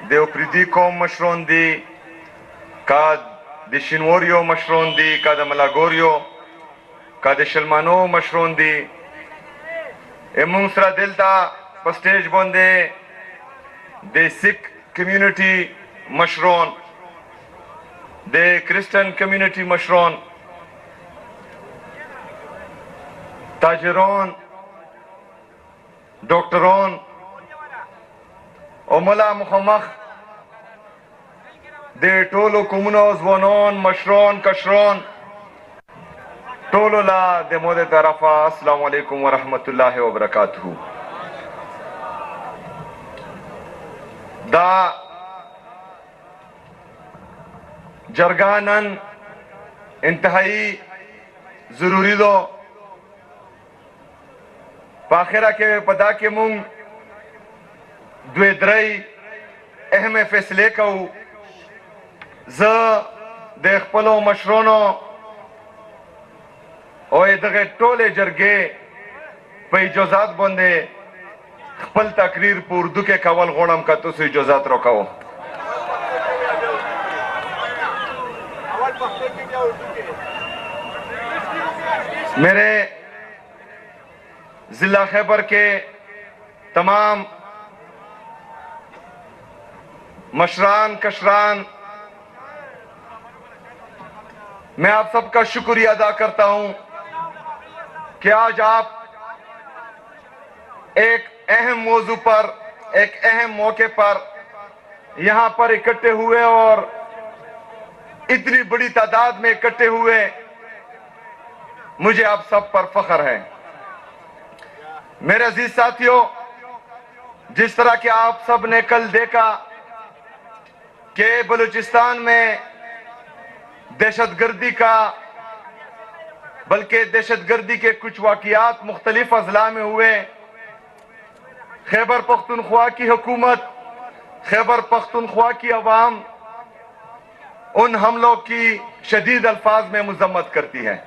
دیو پریدی قوم مشرون دی کا د شینوریو مشرون دی کا د ملاگوریو کا د شلمانو مشرون دی امون سرا دلتا پسٹیج بوندے د سکھ کمیونٹی مشرون د کرسچن کمیونٹی مشرون تاجرون ڈاکٹرون او ملا مخمخ دے ٹولو کمونو زوانون مشرون کشرون ٹولو لا دے مود طرفا السلام علیکم ورحمت اللہ وبرکاتہ. دا جرگانن انتہائی ضروری دو پاخرہ کے پدا کے مونگ دوے درائی اہم فیصلے کو ز دیکھ پلو مشرونو او ادغه ټوله جرګې په اجازات باندې خپل تقریر په اردو کې کول غواړم که تاسو اجازات راکوو. میرے ضلع خیبر کے تمام مشران کشران میں آپ سب کا شکریہ ادا کرتا ہوں کہ آج آپ ایک اہم موضوع پر ایک اہم موقع پر یہاں پر اکٹھے ہوئے اور اتنی بڑی تعداد میں اکٹھے ہوئے. مجھے آپ سب پر فخر ہے. میرے عزیز ساتھیوں، جس طرح کہ آپ سب نے کل دیکھا کہ بلوچستان میں دہشت گردی کا بلکہ دہشت گردی کے کچھ واقعات مختلف اضلاع میں ہوئے. خیبر پختونخوا کی حکومت، خیبر پختونخوا کی عوام ان حملوں کی شدید الفاظ میں مذمت کرتی ہے.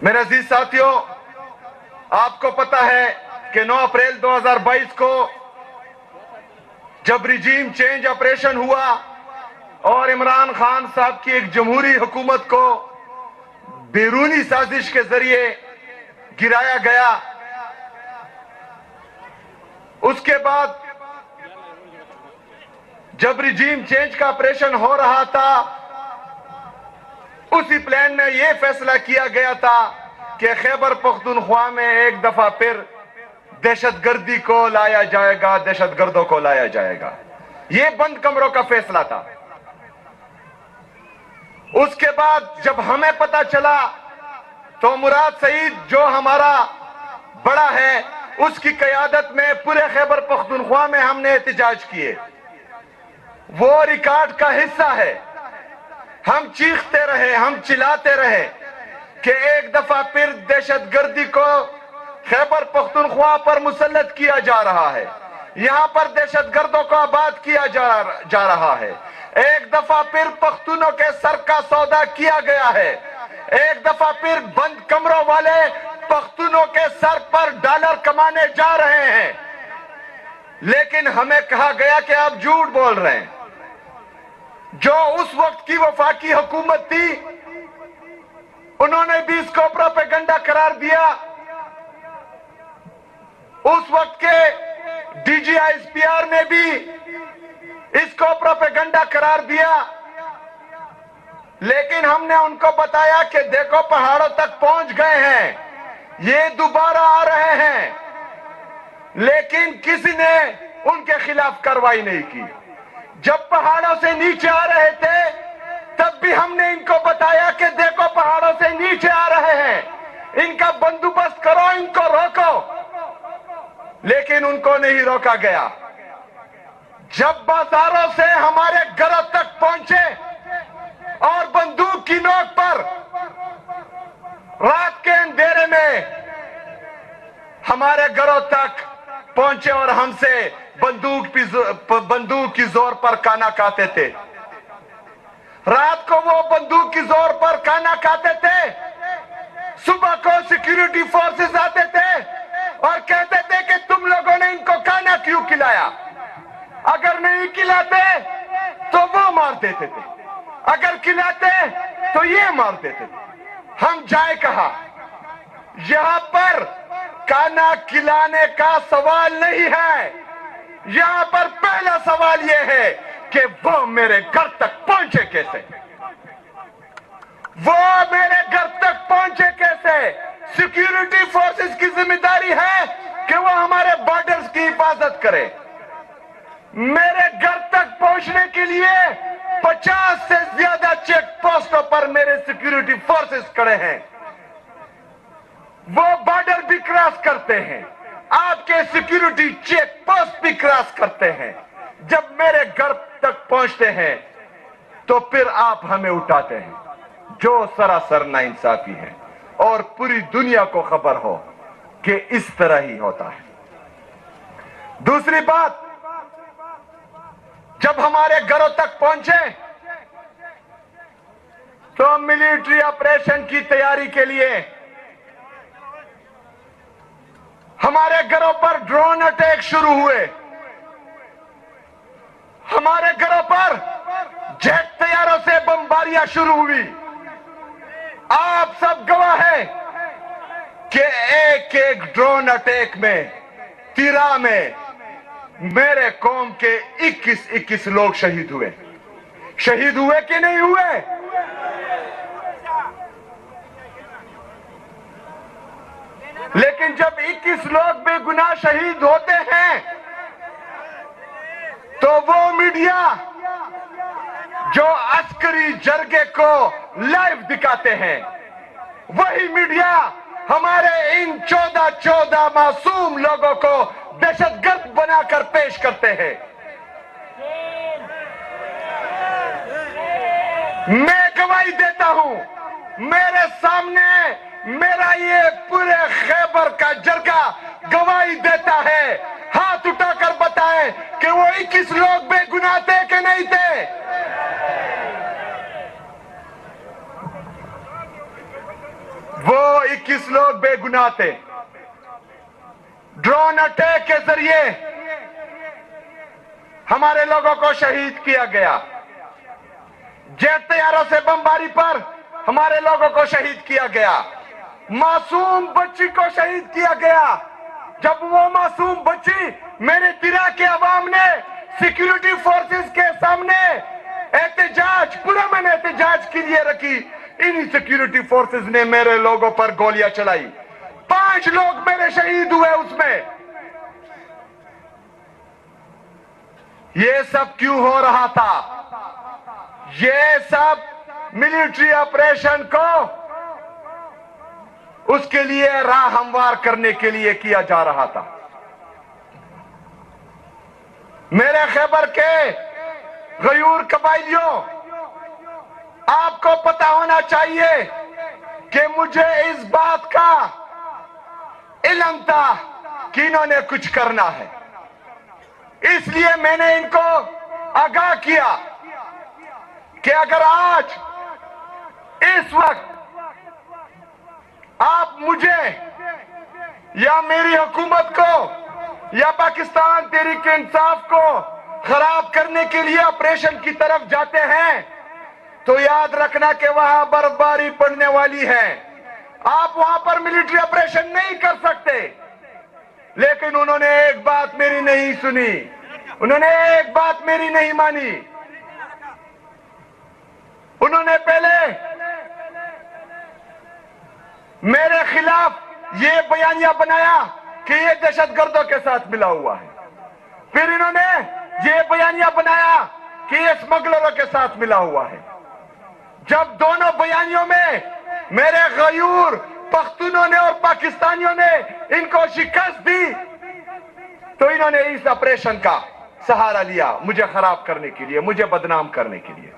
میرے عزیز ساتھیوں، آپ کو پتہ ہے کہ 9 اپریل 2022 کو جب رجیم چینج آپریشن ہوا اور عمران خان صاحب کی ایک جمہوری حکومت کو بیرونی سازش کے ذریعے گرایا گیا، اس کے بعد جب رجیم چینج کا آپریشن ہو رہا تھا اسی پلان میں یہ فیصلہ کیا گیا تھا کہ خیبر پختونخوا میں ایک دفعہ پھر دہشت گردی کو لایا جائے گا، دہشت گردوں کو لایا جائے گا. یہ بند کمروں کا فیصلہ تھا. اس کے بعد جب ہمیں پتہ چلا تو مراد سعید جو ہمارا بڑا ہے اس کی قیادت میں پورے خیبر پختونخوا میں ہم نے احتجاج کیے. وہ ریکارڈ کا حصہ ہے. ہم چیختے رہے، ہم چلاتے رہے کہ ایک دفعہ پھر دہشت گردی کو خیبر پختونخوا پر مسلط کیا جا رہا ہے، یہاں پر دہشت گردوں کو آباد کیا جا رہا ہے. ایک دفعہ پھر پختونوں کے سر کا سودا کیا گیا ہے. ایک دفعہ پھر بند کمروں والے پختونوں کے سر پر ڈالر کمانے جا رہے ہیں. لیکن ہمیں کہا گیا کہ آپ جھوٹ بول رہے ہیں. جو اس وقت کی وفاقی حکومت تھی انہوں نے بھی اس کو پروپیگنڈا قرار دیا. اس وقت کے D G I S P R نے بھی اس کو پروپیگنڈا قرار دیا. لیکن ہم نے ان کو بتایا کہ دیکھو پہاڑوں تک پہنچ گئے ہیں، یہ دوبارہ آ رہے ہیں. لیکن کسی نے ان کے خلاف کارروائی نہیں کی. جب پہاڑوں سے نیچے آ رہے تھے تب بھی ہم نے ان کو بتایا کہ دیکھو پہاڑوں سے نیچے آ رہے ہیں، ان کا بندوبست کرو، ان کو روکو. لیکن ان کو نہیں روکا گیا. جب بازاروں سے ہمارے گھروں تک پہنچے اور بندوق کی نوک پر رات کے اندھیرے میں ہمارے گھروں تک پہنچے اور ہم سے بندوق کی زور پر کانا کھاتے تھے. رات کو وہ بندوق کی زور پر کانا کھاتے تھے. صبح کو سیکیورٹی فورسز آتے تھے اور کہتے تھے کہ تم لوگوں نے ان کو کیوں کھلایا؟ اگر نہیں کھلاتے تو وہ مار دیتے تھے، اگر کھلاتے تو یہ مار دیتے تھے۔ ہم جائے کہاں؟ یہاں پر کھانا کھلانے کا سوال نہیں ہے، یہاں پر پہلا سوال یہ ہے کہ وہ میرے گھر تک پہنچے کیسے، وہ میرے گھر تک پہنچے کیسے۔ سیکیورٹی فورسز کی ذمہ داری ہے کہ وہ ہمارے بارڈرز کی حفاظت کرے۔ میرے گھر تک پہنچنے کے لیے 50 سے زیادہ چیک پوسٹوں پر میرے سیکیورٹی فورسز کھڑے ہیں، وہ بارڈر بھی کراس کرتے ہیں، آپ کے سیکیورٹی چیک پوسٹ بھی کراس کرتے ہیں۔ جب میرے گھر تک پہنچتے ہیں تو پھر آپ ہمیں اٹھاتے ہیں، جو سراسر ناانصافی ہے، اور پوری دنیا کو خبر ہو کہ اس طرح ہی ہوتا ہے۔ دوسری بات، جب ہمارے گھروں تک پہنچے تو ملٹری آپریشن کی تیاری کے لیے ہمارے گھروں پر ڈرون اٹیک شروع ہوئے، ہمارے گھروں پر جیٹ طیاروں سے بمباریاں شروع ہوئی۔ آپ سب گواہ ہیں کہ ایک ایک ڈرون اٹیک میں، تیرا میں میرے قوم کے 21 لوگ شہید ہوئے۔ شہید ہوئے کہ نہیں ہوئے؟ لیکن جب 21 لوگ بے گناہ شہید ہوتے ہیں تو وہ میڈیا جو عسکری جرگے کو لائیو دکھاتے ہیں، وہی میڈیا ہمارے ان 14 معصوم لوگوں کو دہشت گرد بنا کر پیش کرتے ہیں۔ میں گواہی دیتا ہوں، میرے سامنے میرا یہ پورے خیبر کا جرگہ گواہی دیتا ہے۔ ہاتھ اٹھا کر بتائیں کہ وہ 21 لوگ بے گناہ تھے کہ نہیں تھے؟ وہ 21 لوگ بے گناہ تھے۔ ڈرون اٹیک کے ذریعے ہمارے لوگوں کو شہید کیا گیا، جیٹ طیاروں سے بمباری پر ہمارے لوگوں کو شہید کیا گیا، معصوم بچی کو شہید کیا گیا۔ جب وہ معصوم بچی میرے تیرا کے عوام نے سیکیورٹی فورسز کے سامنے احتجاج، پرامن احتجاج کے لیے رکھی، انہی سیکیورٹی فورسز نے میرے لوگوں پر گولیاں چلائی، 5 لوگ میرے شہید ہوئے اس میں۔ یہ سب کیوں ہو رہا تھا؟ یہ سب ملٹری آپریشن کو اس کے لیے راہ ہموار کرنے کے لیے کیا جا رہا تھا۔ میرے خیبر کے غیور قبائلیوں، آپ کو پتا ہونا چاہیے کہ مجھے اس بات کا علم تھا کہ انہوں نے کچھ کرنا ہے، اس لیے میں نے ان کو آگاہ کیا کہ اگر آج اس وقت آپ مجھے یا میری حکومت کو یا پاکستان تحریک انصاف کو خراب کرنے کے لیے آپریشن کی طرف جاتے ہیں تو یاد رکھنا کہ وہاں برفباری پڑنے والی ہے، آپ وہاں پر ملٹری آپریشن نہیں کر سکتے۔ لیکن انہوں نے ایک بات میری نہیں سنی، انہوں نے ایک بات میری نہیں مانی۔ انہوں نے پہلے میرے خلاف یہ بیانیہ بنایا کہ یہ دہشت گردوں کے ساتھ ملا ہوا ہے، پھر انہوں نے یہ بیانیہ بنایا کہ یہ اسمگلروں کے ساتھ ملا ہوا ہے۔ جب دونوں بیانیوں میں میرے غیور پختونوں نے اور پاکستانیوں نے ان کو شکست دی تو انہوں نے اس آپریشن کا سہارا لیا، مجھے خراب کرنے کے لیے، مجھے بدنام کرنے کے لیے۔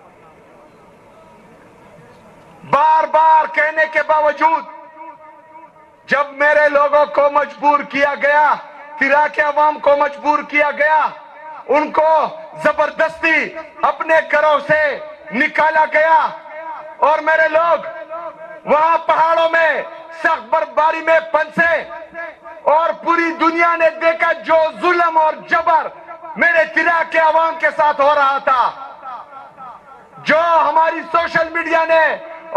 بار بار کہنے کے باوجود جب میرے لوگوں کو مجبور کیا گیا، تیرا کے عوام کو مجبور کیا گیا، ان کو زبردستی اپنے گھروں سے نکالا گیا اور میرے لوگ وہاں پہاڑوں میں سخت برفباری میں پھنسے، اور پوری دنیا نے دیکھا جو ظلم اور جبر میرے عراق کے عوام کے ساتھ ہو رہا تھا، جو ہماری سوشل میڈیا نے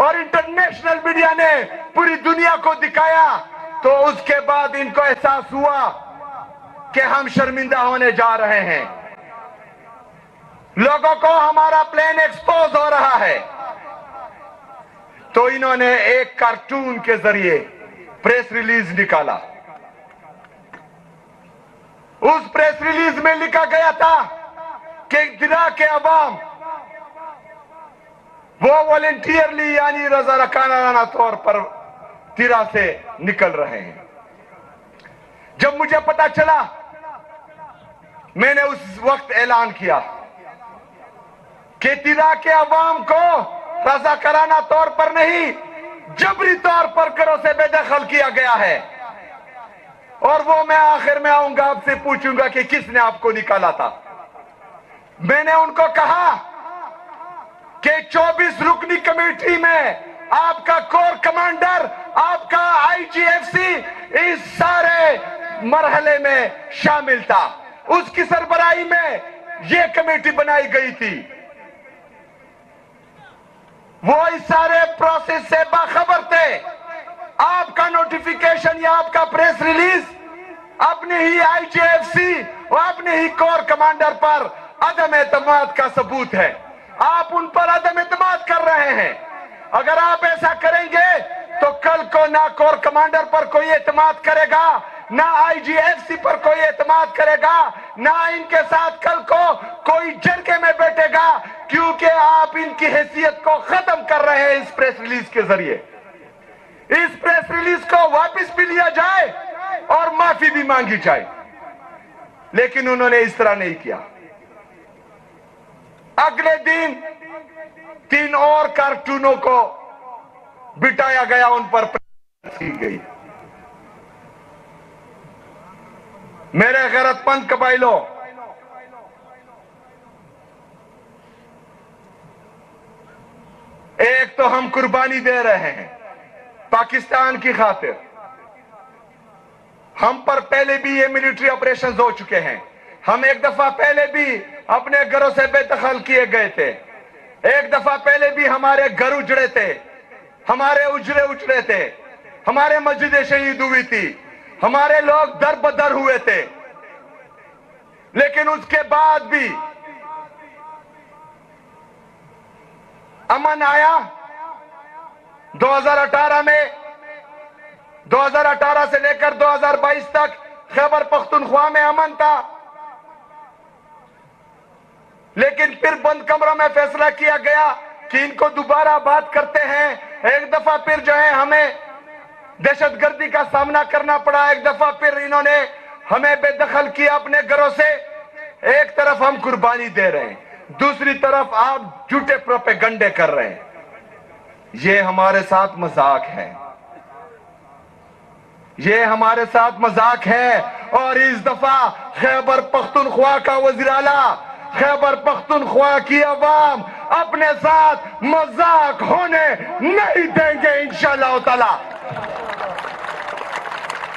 اور انٹرنیشنل میڈیا نے پوری دنیا کو دکھایا، تو اس کے بعد ان کو احساس ہوا کہ ہم شرمندہ ہونے جا رہے ہیں، لوگوں کو ہمارا پلان ایکسپوز ہو رہا ہے۔ تو انہوں نے ایک کارٹون کے ذریعے پریس ریلیز نکالا۔ اس پریس ریلیز میں لکھا گیا تھا کہ عراق کے عوام وہ والنٹیئرلی یعنی رضاکارانہ طور پر تیرا سے نکل رہے ہیں۔ جب مجھے پتا چلا، میں نے اس وقت اعلان کیا کہ تیرا کے عوام کو رضاکارانہ طور پر نہیں، جبری طور پر گھروں سے بے دخل کیا گیا ہے، اور وہ میں آخر میں آؤں گا آپ سے پوچھوں گا کہ کس نے آپ کو نکالا تھا۔ میں نے ان کو کہا کہ 24 رکنی کمیٹی میں آپ کا کور کمانڈر، آپ کا آئی جی ایف سی اس سارے مرحلے میں شامل تھا، اس کی سربراہی میں یہ کمیٹی بنائی گئی تھی، وہ اس سارے پروسیس سے باخبر تھے۔ آپ کا نوٹیفیکیشن یا آپ کا پریس ریلیز اپنے ہی آئی جی ایف سی اور اپنے ہی کور کمانڈر پر عدم اعتماد کا ثبوت ہے۔ آپ ان پر عدم اعتماد کر رہے ہیں۔ اگر آپ ایسا کریں گے تو کل کو نہ کور کمانڈر پر کوئی اعتماد کرے گا، نہ آئی جی ایف سی پر کوئی اعتماد کرے گا، نہ ان کے ساتھ کل کو کوئی جرگے میں بیٹھے گا، کیونکہ آپ ان کی حیثیت کو ختم کر رہے ہیں اس پریس ریلیز کے ذریعے۔ اس پریس ریلیز کو واپس بھی لیا جائے اور معافی بھی مانگی جائے، لیکن انہوں نے اس طرح نہیں کیا۔ اگلے دن 3 اور کارٹونوں کو بٹایا گیا، ان پر کی گئی۔ میرے غیرت مند قبائلوں، ایک تو ہم قربانی دے رہے ہیں پاکستان کی خاطر، ہم پر پہلے بھی یہ ملٹری آپریشنز ہو چکے ہیں، ہم ایک دفعہ پہلے بھی اپنے گھروں سے بے دخل کیے گئے تھے، ایک دفعہ پہلے بھی ہمارے گھر اجڑے تھے، ہمارے اجڑے اجڑے تھے، ہمارے مسجدیں شہید ہوئی تھی، ہمارے لوگ در بدر ہوئے تھے، لیکن اس کے بعد بھی امن آیا۔ 2018 میں 2018 سے لے کر 2022 تک خیبر پختونخوا میں امن تھا، لیکن پھر بند کمروں میں فیصلہ کیا گیا کہ ان کو دوبارہ بات کرتے ہیں۔ ایک دفعہ پھر جو ہے ہمیں دہشت گردی کا سامنا کرنا پڑا، ایک دفعہ پھر انہوں نے ہمیں بے دخل کیا اپنے گھروں سے۔ ایک طرف ہم قربانی دے رہے ہیں، دوسری طرف آپ جھوٹے پروپیگنڈے کر رہے ہیں۔ یہ ہمارے ساتھ مذاق ہے، یہ ہمارے ساتھ مذاق ہے، اور اس دفعہ خیبر پختونخوا کا وزیر اعلیٰ، خیبر پختونخوا کی عوام اپنے ساتھ مذاق ہونے نہیں دیں گے انشاءاللہ تعالی۔